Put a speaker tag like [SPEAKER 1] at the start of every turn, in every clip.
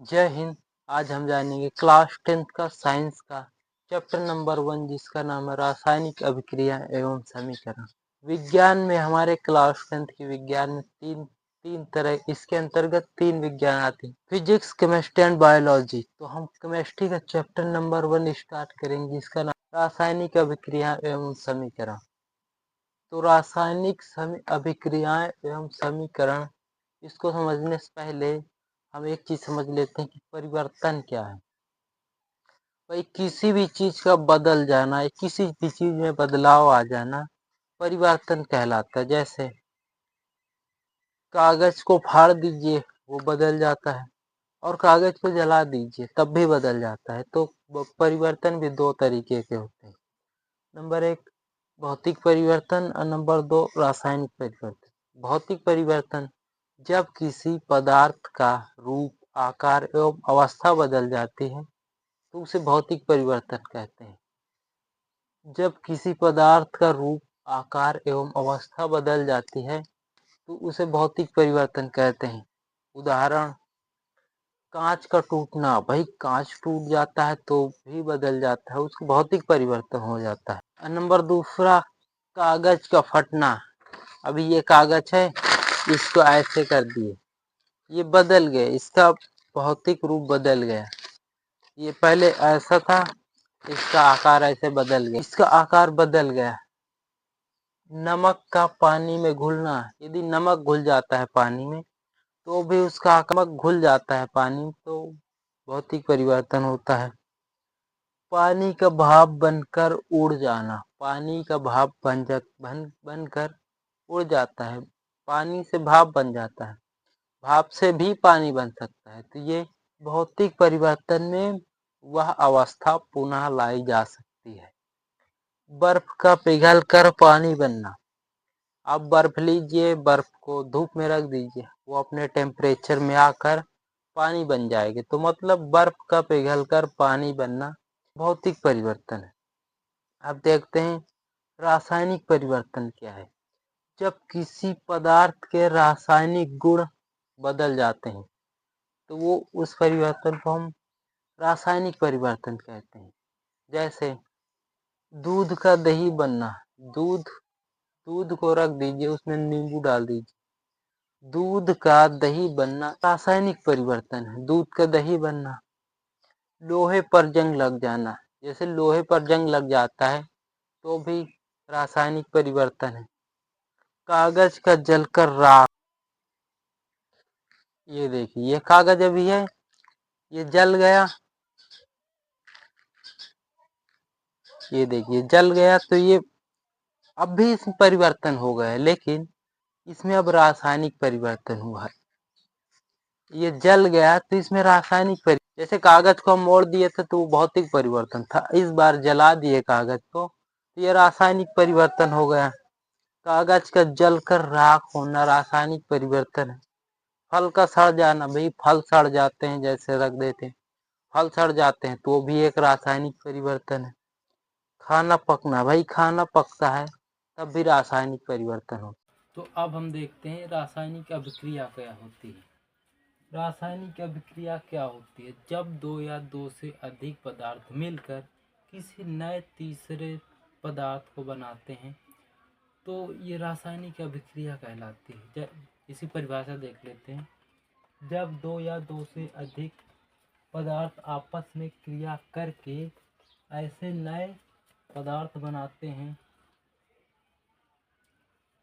[SPEAKER 1] जय हिंद। आज हम जानेंगे क्लास 10th का साइंस का चैप्टर नंबर 1 जिसका नाम है रासायनिक अभिक्रिया एवं समीकरण। विज्ञान में हमारे क्लास 10th की विज्ञान में तीन तरह इसके अंतर्गत 3 विज्ञान आते हैं, फिजिक्स, केमिस्ट्री एंड बायोलॉजी। तो हम केमिस्ट्री का चैप्टर नंबर 1 स्टार्ट करेंगे जिसका नाम रासायनिक अभिक्रिया एवं समीकरण। तो रासायनिक अभिक्रियाएं एवं समीकरण, इसको समझने से पहले हम एक चीज समझ लेते हैं कि परिवर्तन क्या है। भाई किसी भी चीज का बदल जाना या किसी भी चीज में बदलाव आ जाना परिवर्तन कहलाता है। जैसे कागज को फाड़ दीजिए वो बदल जाता है, और कागज को जला दीजिए तब भी बदल जाता है। तो परिवर्तन भी 2 तरीके के होते हैं। नंबर 1 भौतिक परिवर्तन और नंबर 2 रासायनिक परिवर्तन। भौतिक परिवर्तन जब किसी पदार्थ का रूप, आकार एवं अवस्था बदल जाती है तो उसे भौतिक परिवर्तन कहते हैं। जब किसी पदार्थ का रूप, आकार एवं अवस्था बदल जाती है तो उसे भौतिक परिवर्तन कहते हैं। उदाहरण कांच का टूटना। भाई कांच टूट जाता है तो भी बदल जाता है, उसको भौतिक परिवर्तन हो जाता है। नंबर दूसरा कागज का फटना। अभी ये कागज है, इसको ऐसे कर दिए, ये बदल गए, इसका भौतिक रूप बदल गया। ये पहले ऐसा था, इसका आकार ऐसे बदल गया, इसका आकार बदल गया। नमक का पानी में घुलना। यदि नमक घुल जाता है पानी में तो भी उसका आकार घुल जाता है पानी में, तो भौतिक परिवर्तन होता है। पानी का भाप बनकर उड़ जाना। पानी का भाप बनकर उड़ जाता है, पानी से भाप बन जाता है, भाप से भी पानी बन सकता है। तो ये भौतिक परिवर्तन में वह अवस्था पुनः लाई जा सकती है। बर्फ का पिघल कर पानी बनना। आप बर्फ लीजिए, बर्फ को धूप में रख दीजिए, वो अपने टेम्परेचर में आकर पानी बन जाएगी। तो मतलब बर्फ का पिघल कर पानी बनना भौतिक परिवर्तन है। अब देखते हैं रासायनिक परिवर्तन क्या है। जब किसी पदार्थ के रासायनिक गुण बदल जाते हैं तो वो उस परिवर्तन को हम रासायनिक परिवर्तन कहते हैं। जैसे दूध का दही बनना। दूध दूध को रख दीजिए, उसमें नींबू डाल दीजिए, दूध का दही बनना रासायनिक परिवर्तन है, दूध का दही बनना। लोहे पर जंग लग जाना। जैसे लोहे पर जंग लग जाता है तो भी रासायनिक परिवर्तन है। कागज का जलकर राख। ये देखिए, ये कागज अभी है, ये जल गया, ये देखिए जल गया, तो ये अब भी इसमें परिवर्तन हो गया है, लेकिन इसमें अब रासायनिक परिवर्तन हुआ है। ये जल गया तो इसमें रासायनिक परिवर्तन, जैसे कागज को हम मोड़ दिए थे तो वो भौतिक परिवर्तन था, इस बार जला दिए कागज को तो ये रासायनिक परिवर्तन हो गया। कागज का जलकर राख होना रासायनिक परिवर्तन है। फल का सड़ जाना। भाई फल सड़ जाते हैं, जैसे रख देते हैं, फल सड़ जाते हैं तो वो भी एक रासायनिक परिवर्तन है। खाना पकना। भाई खाना पकता है तब भी रासायनिक परिवर्तन हो। तो अब हम देखते हैं रासायनिक अभिक्रिया क्या होती है। रासायनिक अभिक्रिया क्या होती है? जब दो या दो से अधिक पदार्थ मिलकर किसी नए तीसरे पदार्थ को बनाते हैं तो ये रासायनिक अभिक्रिया कहलाती है। इसी परिभाषा देख लेते हैं। जब दो या दो से अधिक पदार्थ आपस में क्रिया करके ऐसे नए पदार्थ बनाते हैं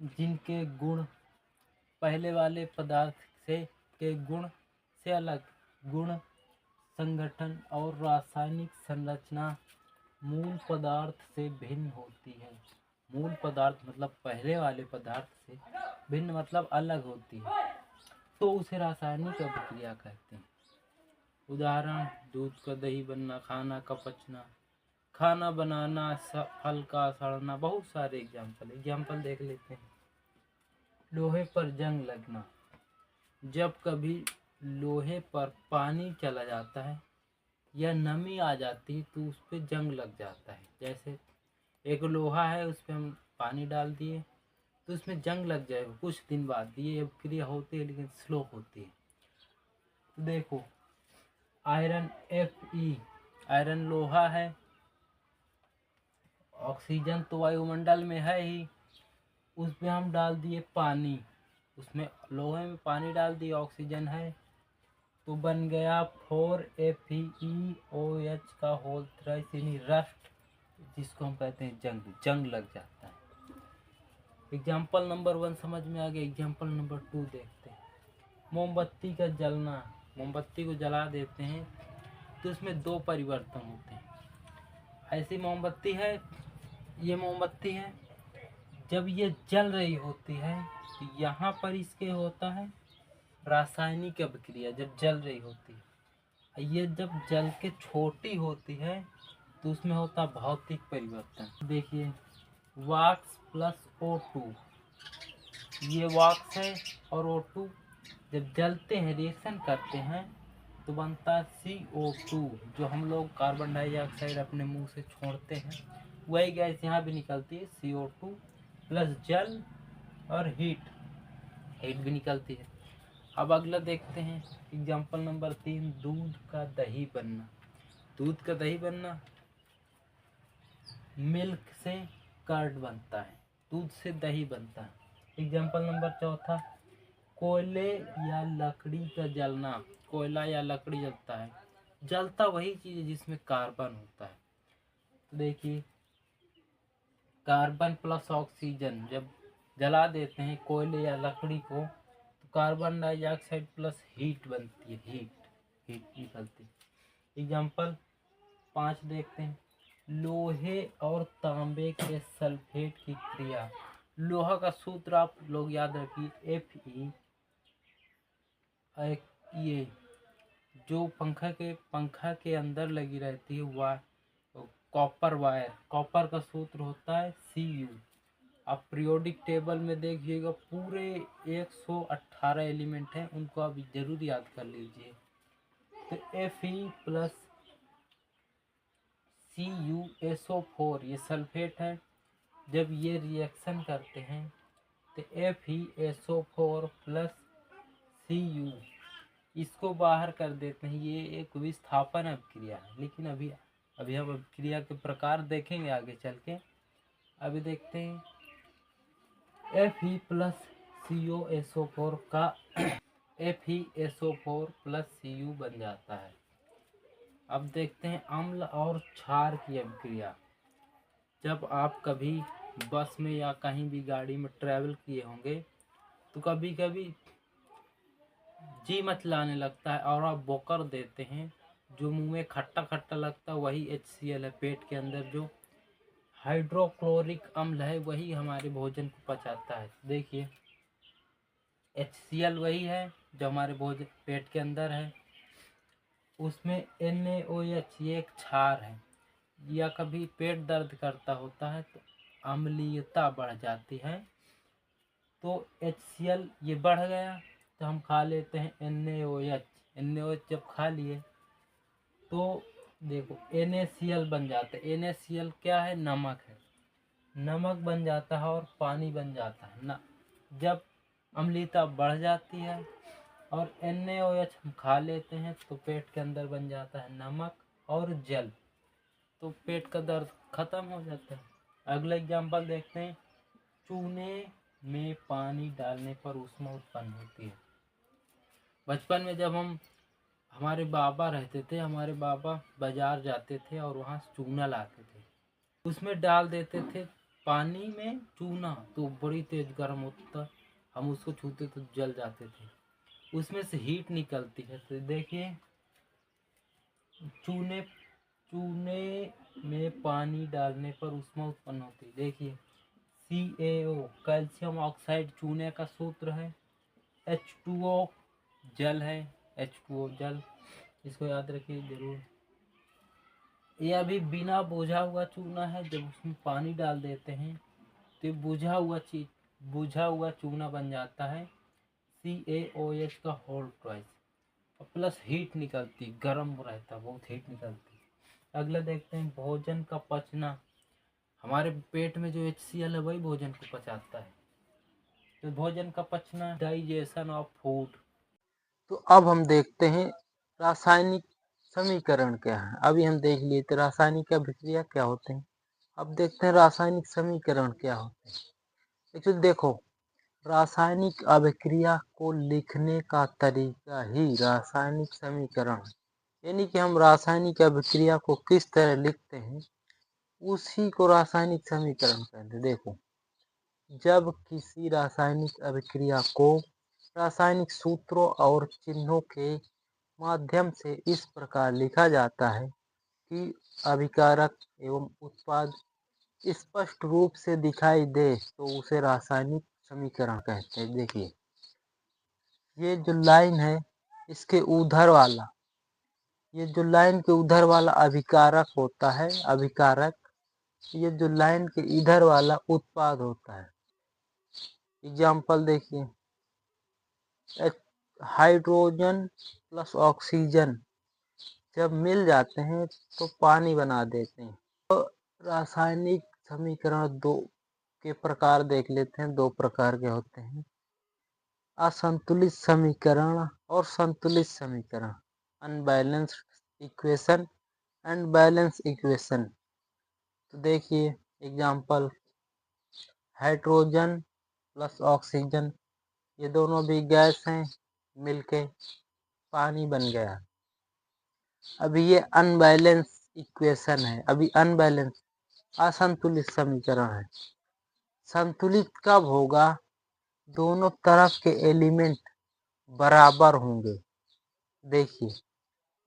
[SPEAKER 1] जिनके गुण पहले वाले पदार्थ के गुण से अलग, गुण, संगठन और रासायनिक संरचना मूल पदार्थ से भिन्न होती है। मूल पदार्थ मतलब पहले वाले पदार्थ से भिन्न मतलब अलग होती है, तो उसे रासायनिक अभिक्रिया कहते हैं। उदाहरण दूध का दही बनना, खाना का पचना, खाना बनाना, फल का सड़ना, बहुत सारे एग्जाम्पल देख लेते हैं। लोहे पर जंग लगना। जब कभी लोहे पर पानी चला जाता है या नमी आ जाती है तो उस पर जंग लग जाता है। जैसे एक लोहा है, उस पर हम पानी डाल दिए तो उसमें जंग लग जाएगा कुछ दिन बाद। ये क्रिया होती है लेकिन स्लो होती है। देखो आयरन Fe, आयरन लोहा है, ऑक्सीजन तो वायुमंडल में है ही, उसमें हम डाल दिए पानी, उसमें लोहे में पानी डाल दिए, ऑक्सीजन है, तो बन गया 4FeOH का होल थ्राइस यानी रस्ट, जिसको हम कहते हैं जंग लग जाता है। एग्जाम्पल नंबर 1 समझ में आ गया। एग्जाम्पल नंबर 2 देखते हैं। मोमबत्ती का जलना, मोमबत्ती को जला देते हैं तो इसमें 2 परिवर्तन होते हैं। ऐसी मोमबत्ती है, ये मोमबत्ती है, जब ये जल रही होती है तो यहाँ पर इसके होता है रासायनिक अभिक्रिया, जब जल रही होती है। ये जब जल के छोटी होती है तो उसमें होता भौतिक परिवर्तन। देखिए वाक्स प्लस O2, ये वाक्स है और O2 जब जलते हैं, रिएक्शन करते हैं तो बनता है CO2, जो हम लोग कार्बन डाइऑक्साइड अपने मुंह से छोड़ते हैं, वही गैस यहाँ भी निकलती है, CO2 प्लस जल और हीट भी निकलती है। अब अगला देखते हैं। एग्जाम्पल नंबर 3, दूध का दही बनना। दूध का दही बनना, मिल्क से कर्ड बनता है, दूध से दही बनता है। एग्जाम्पल नंबर 4, कोयले या लकड़ी का जलना। कोयला या लकड़ी जलता है, जलता वही चीज़ है जिसमें कार्बन होता है। तो देखिए कार्बन प्लस ऑक्सीजन, जब जला देते हैं कोयले या लकड़ी को तो कार्बन डाइऑक्साइड प्लस हीट बनती है, हीट निकलती है। एग्जाम्पल 5 देखते हैं। लोहे और तांबे के सल्फेट की क्रिया। लोहा का सूत्र आप लोग याद रखिए, Fe। ये जो पंखा के अंदर लगी रहती है कॉपर वायर, कॉपर का सूत्र होता है Cu। आप पीरियोडिक टेबल में देखिएगा पूरे 118 एलिमेंट हैं, उनको आप जरूर याद कर लीजिए। तो Fe प्लस CuSO4 ये सल्फेट है, जब ये रिएक्शन करते हैं तो FeSO4 प्लस Cu इसको बाहर कर देते हैं। ये एक विस्थापन अभिक्रिया है, लेकिन अभी हम अभिक्रिया के प्रकार देखेंगे आगे चल के। अभी देखते हैं Fe प्लस CuSO4 का FeSO4 प्लस Cu बन जाता है। अब देखते हैं अम्ल और क्षार की अभिक्रिया। जब आप कभी बस में या कहीं भी गाड़ी में ट्रैवल किए होंगे तो कभी कभी जी मचलाने लगता है और आप बोकर देते हैं, जो मुंह में खट्टा खट्टा लगता है वही HCl है। पेट के अंदर जो हाइड्रोक्लोरिक अम्ल है वही हमारे भोजन को पचाता है। देखिए HCl वही है जो हमारे भोजन पेट के अंदर है, उसमें NaOH ये एक क्षार है। या कभी पेट दर्द करता होता है तो अम्लीयता बढ़ जाती है, तो HCl ये बढ़ गया तो हम खा लेते हैं NaOH जब खा लिए तो देखो NaCl बन जाता है। NaCl क्या है? नमक है, नमक बन जाता है और पानी बन जाता है ना। जब अम्लीयता बढ़ जाती है और NaOH हम खा लेते हैं तो पेट के अंदर बन जाता है नमक और जल, तो पेट का दर्द खत्म हो जाता है। अगला एग्जाम्पल देखते हैं। चूने में पानी डालने पर ऊष्मा उत्पन्न होती है। बचपन में जब हमारे बाबा रहते थे, हमारे बाबा बाजार जाते थे और वहाँ चूना लाते थे, उसमें डाल देते थे पानी में चूना, तो बड़ी तेज गर्म होता, हम उसको छूते तो जल जाते थे, उसमें से हीट निकलती है। तो देखिए चूने में पानी डालने पर ऊष्मा उत्पन्न होती है। देखिए CaO कैल्शियम ऑक्साइड चूने का सूत्र है, H2O जल है, H2O जल, इसको याद रखिए जरूर। यह अभी बिना बुझा हुआ चूना है, जब उसमें पानी डाल देते हैं तो बुझा हुआ चूना बन जाता है CaOH का होल ट्वाइस, प्लस हीट निकलती, गर्म रहता, बहुत हीट निकलती। अगला देखते हैं भोजन का पचना। हमारे पेट में जो HCl है वही भोजन को पचाता है, तो भोजन का पचना, डाइजेशन ऑफ फूड। तो अब हम देखते हैं रासायनिक समीकरण क्या है। अभी हम देख लिए थे रासायनिक अभिक्रिया क्या होते हैं। अब देखते हैं रासायनिक समीकरण क्या होते हैं। एक्चुअली देखो, रासायनिक अभिक्रिया को लिखने का तरीका ही रासायनिक समीकरण है। यानी कि हम रासायनिक अभिक्रिया को किस तरह लिखते हैं उसी को रासायनिक समीकरण कहते हैं। देखो, जब किसी रासायनिक अभिक्रिया को रासायनिक सूत्रों और चिन्हों के माध्यम से इस प्रकार लिखा जाता है कि अभिकारक एवं उत्पाद स्पष्ट रूप से दिखाई दे तो उसे रासायनिक समीकरण कहते हैं। देखिए, ये जो लाइन है इसके उधर वाला, ये जो लाइन के उधर वाला अभिकारक होता है, अभिकारक। ये जो लाइन के इधर वाला उत्पाद होता है। एग्जाम्पल देखिए, हाइड्रोजन प्लस ऑक्सीजन जब मिल जाते हैं तो पानी बना देते हैं। तो रासायनिक समीकरण दो के प्रकार देख लेते हैं। दो प्रकार के होते हैं, असंतुलित समीकरण और संतुलित समीकरण, unbalanced equation and balance equation. तो देखिए एग्जाम्पल, हाइड्रोजन प्लस ऑक्सीजन, ये दोनों भी गैस हैं, मिलके पानी बन गया। अभी ये अनबैलेंस इक्वेशन है, अभी अनबैलेंस असंतुलित समीकरण है। संतुलित कब होगा? दोनों तरफ के एलिमेंट बराबर होंगे। देखिए,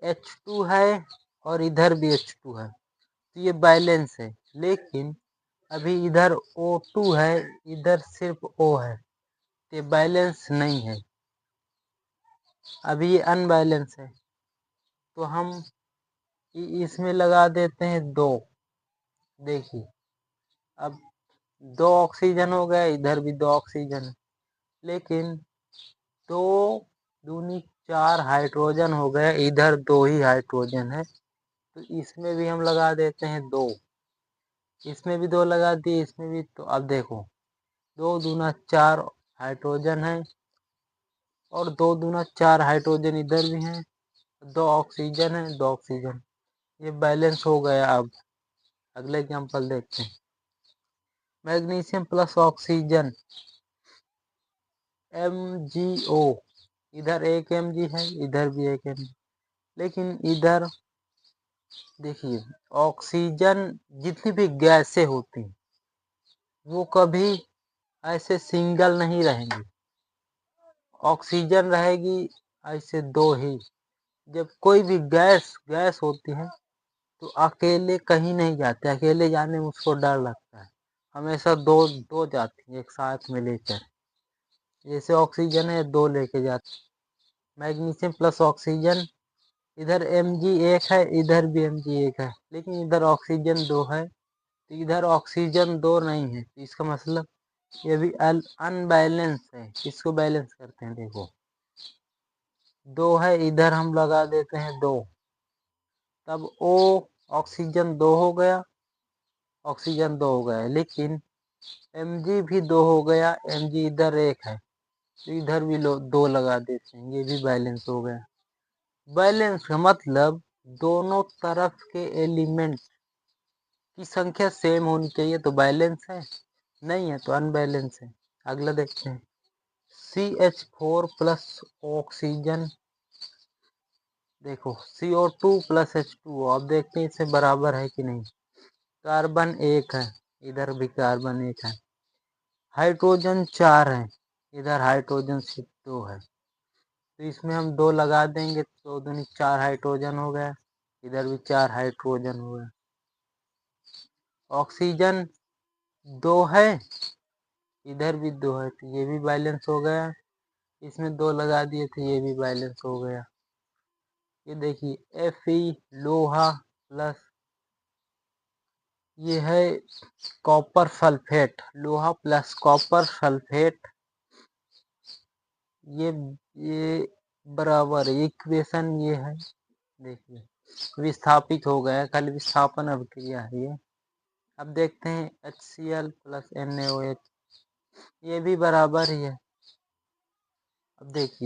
[SPEAKER 1] H2 है और इधर भी H2 है तो ये बैलेंस है। लेकिन अभी इधर O2 है, इधर सिर्फ O है, ये बैलेंस नहीं है, अभी ये अनबैलेंस है। तो हम इसमें लगा देते हैं 2। देखिए, अब 2 ऑक्सीजन हो गया, इधर भी 2 ऑक्सीजन है, लेकिन 2 दूनी 4 हाइड्रोजन हो गया, इधर 2 ही हाइड्रोजन है तो इसमें भी हम लगा देते हैं 2। इसमें भी 2 लगा दिए, इसमें भी। तो अब देखो, 2 दूना 4 हाइड्रोजन है और 2 दूना 4 हाइड्रोजन इधर भी हैं, 2 ऑक्सीजन है, 2 ऑक्सीजन, ये बैलेंस हो गया। अब अगले एग्जाम्पल देखते हैं, मैग्नीशियम प्लस ऑक्सीजन MgO, इधर एक Mg है, इधर भी एक Mg, लेकिन इधर देखिए, ऑक्सीजन जितनी भी गैसें होती हैं वो कभी ऐसे सिंगल नहीं रहेंगी, ऑक्सीजन रहेगी ऐसे 2 ही। जब कोई भी गैस होती है तो अकेले कहीं नहीं जाते, अकेले जाने में उसको डर लगता है, हमेशा दो दो जाती है एक साथ में लेकर। जैसे ऑक्सीजन है, 2 लेके जाते। मैग्नीशियम प्लस ऑक्सीजन, इधर Mg एक है, इधर भी Mg एक है, लेकिन इधर ऑक्सीजन 2 है तो इधर ऑक्सीजन 2 नहीं है, तो इसका मतलब ये भी अनबैलेंस है। इसको बैलेंस करते हैं। देखो, 2 है, इधर हम लगा देते हैं 2, तब O ऑक्सीजन 2 हो गया, ऑक्सीजन 2 हो गया, लेकिन Mg भी 2 हो गया, Mg इधर एक है तो इधर भी 2 लगा देते हैं, ये भी बैलेंस हो गया। बैलेंस का मतलब दोनों तरफ के एलिमेंट की संख्या सेम होनी चाहिए तो बैलेंस है, नहीं है तो अनबैलेंस है। अगला देखते हैं, CH4 प्लस ऑक्सीजन, देखो CO2 प्लस H2O, अब देखते हैं इससे बराबर है कि नहीं। कार्बन एक है, इधर भी कार्बन एक है, हाइड्रोजन 4 है, इधर हाइड्रोजन सिर्फ 2 है, तो इसमें हम 2 लगा देंगे, 2 दूनी 4 हाइड्रोजन हो गया, इधर भी 4 हाइड्रोजन हो गया। ऑक्सीजन 2 है, इधर भी 2 है तो ये भी बैलेंस हो गया, इसमें 2 लगा दिए थे, ये भी बैलेंस हो गया। ये देखिए, Fe लोहा प्लस ये है कॉपर सल्फेट, लोहा प्लस कॉपर सल्फेट, ये बराबर इक्वेशन ये है। देखिए, विस्थापित हो गया, कल विस्थापन अभिक्रिया है ये। अब देखते हैं HCl प्लस NaOH, ये भी बराबर ही है। अब देखिए,